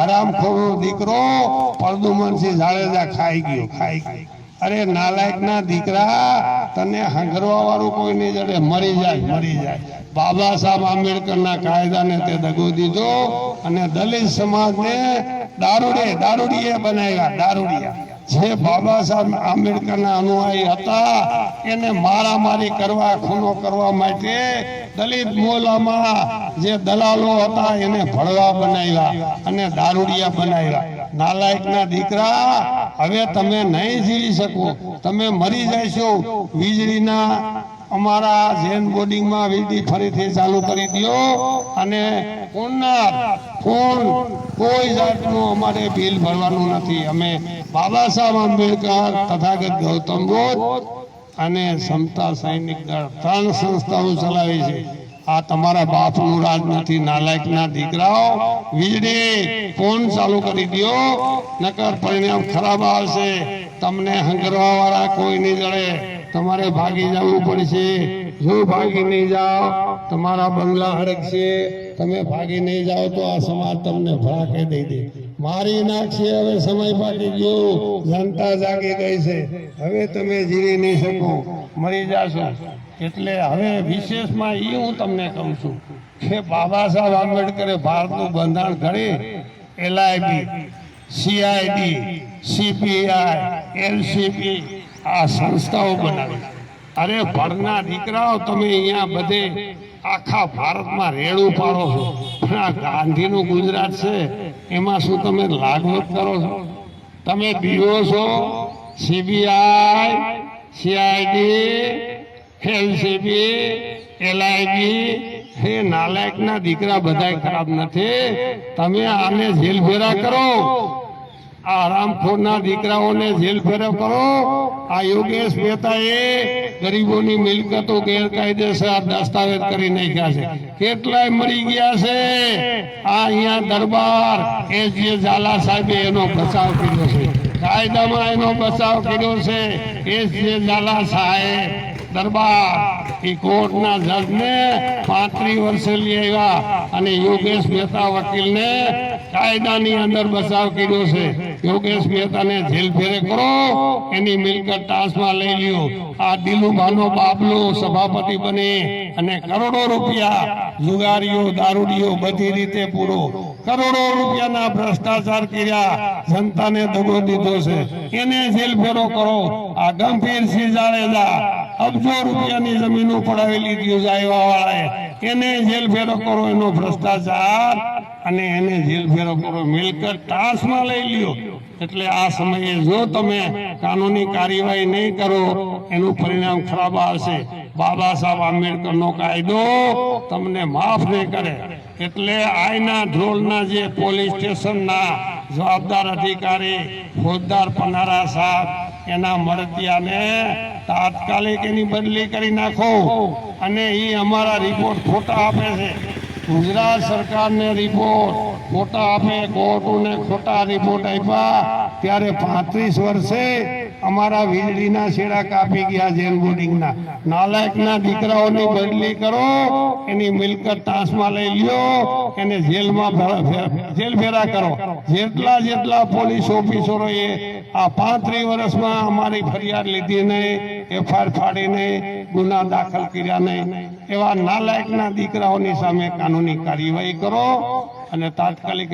હરામખોરો દીકરો પરદુમનસિંહ જાડેજા ખાઈ ગયો। અરે નાલાયક ના દીકરા, તને હંગરવા વાળું કોઈ નહીં જડે, મરી જાય। બાબા સાહેબ આંબેડકર ના કાયદાને તે દગો દીધો અને દલિત સમાજને દારૂડીએ બનાવ્યા। જે બાબા સાહેબ આંબેડકર ના અનુયાયી હતા એને મારામારી કરવા, ખૂનો કરવા માટે દલિત મોલામાં જે દલાલો હતા એને ભળવા બનાવ્યા અને દારૂડિયા બનાવ્યા। નાલાયક ના દીકરા, હવે તમે નહીં જીવી શકો, તમે મરી જશો। વીજળીના અમારા જૈન બોર્ડિંગમાં વીજળી ફરીથી ચાલુ કરી દો અને કોઈ જાતનું અમારે બિલ ભરવાનું નથી। અમે બાબા સાહેબ આંબેડકર, તથાગત ગૌતમ બુદ્ધ અને સમતા સૈનિક દળ 3 સંસ્થાઓ ચલાવી છે। આ તમારા બાપનું રાજ નથી। નાલાયક ના દીકરાઓ, વીજળી ફોન ચાલુ કરી દો, નકર પરિણામ ખરાબ આવશે। તમને હંગરવા વાળા કોઈ નહીં જડે, તમારે ભાગી જવું પડશે। જો ભાગી નહીં જાઓ તમારા બંગલા હડકશે। તમે ભાગી નહીં જાઓ તો આ સમાજ તમને ભડાકે દઈ દે, મારી નાખશે। હવે સમય પાકી ગયો, જનતા જાગી ગઈ છે, હવે તમે જીવી નહીં શકો, મરી જાશો। એટલે હવે વિશેષમાં એ હું તમને કહું છું કે બાબા સાહેબ આંબેડકરે ભારતનું બંધારણ ઘડી LIB, CID, CPI, LCP આ સંસ્થાઓ બનાવી। અરે ભણના દીકરાઓ, તમે અહીંયા બધે આખા ભારતમાં રેડું પાડો છો, પણ આ ગાંધીનું ગુજરાત છે એમાં શું તમે લાગવત કરો છો? તમે બીઓ છો? CBI, CID, LCP, LIB, હે નાલાયક ના દીકરા, બધાય ખરાબ નથી। તમે આને જેલ ફેરા કરો, આ હરામખોર ના દીકરાઓને જેલ ફેરા કરો। આ યોગેશ મહેતાએ ગરીબોની મિલકતો ગેરકાયદેસર દસ્તાવેજ કરી નાખ્યા છે, કેટલાય મરી ગયા છે। આ અહીંયા દરબાર SJ ઝાલા સાહેબે એનો બચાવ કર્યો છે, કાયદામાં એનો બચાવ કર્યો છે। SJ ઝાલા સાહેબ દરબાર એ કોર્ટના જજને 35 વર્ષે લઈ આવ્યા અને યોગેશ મહેતા વકીલને કાયદાની અંદર બચાવ કર્યો છે। યોગેશ મહેતાને જેલ ફેરે કરો, એની મિલકત ટાસમાં લઈ લ્યો। આ દિલુભાનો બાબલો સભાપતિ બની અને કરોડો રૂપિયા જુગારીઓ, દારૂડીઓ બધી રીતે પૂરો, કરોડો રૂપિયાના ભ્રષ્ટાચાર કર્યા, જનતાને દગો દીધો છે, એને જેલ ફેરો કરો। આ ગંભીરસિંહ જાડેજા અબજો રૂપિયાની જમીનો પડાવી લીધી વાળાએ, એને જેલ ફેરો કરો, એનો ભ્રષ્ટાચાર અને એને જેલ ફેરો કરો, મિલકત ટાસમાં લઈ લ્યો। એટલે આ સમયે જો તમે કાનૂની કાર્યવાહી નહીં કરો એનું પરિણામ ખરાબ આવશે। બાબા સાહેબ આંબેડકરનો કાયદો તમને માફ નહીં કરે। એટલે આયના ધ્રોલના જે પોલીસ સ્ટેશનના જવાબદાર અધિકારી ફોજદાર પનારા સાહેબ, એના મળતિયાને તાત્કાલિક એની બદલી કરી નાખો। અને એ અમારા રિપોર્ટ ખોટા આપે છે, ગુજરાત સરકારને રિપોર્ટ ખોટા આપે, કોર્ટોને ખોટા રિપોર્ટ આપ્યા, ત્યારે 35 વર્ષે અમારા વીજળીના છેડા કાપી ગયા જૈન બોર્ડિંગના। નાલાયકના દીકરાઓની બદલી કરો, એની મિલકત ટાસમાં લઈ લ્યો, એને જેલ ફેરા કરો। જેટલા પોલીસ ઓફિસરોએ આ 35 વર્ષમાં અમારી ફરિયાદ લીધી નહીં, FIR ફાડી નહીં, ગુના દાખલ કર્યા નહીં, એવા નાલાયકના દીકરાઓની સામે કાનૂની કાર્યવાહી કરો અને તાત્કાલિક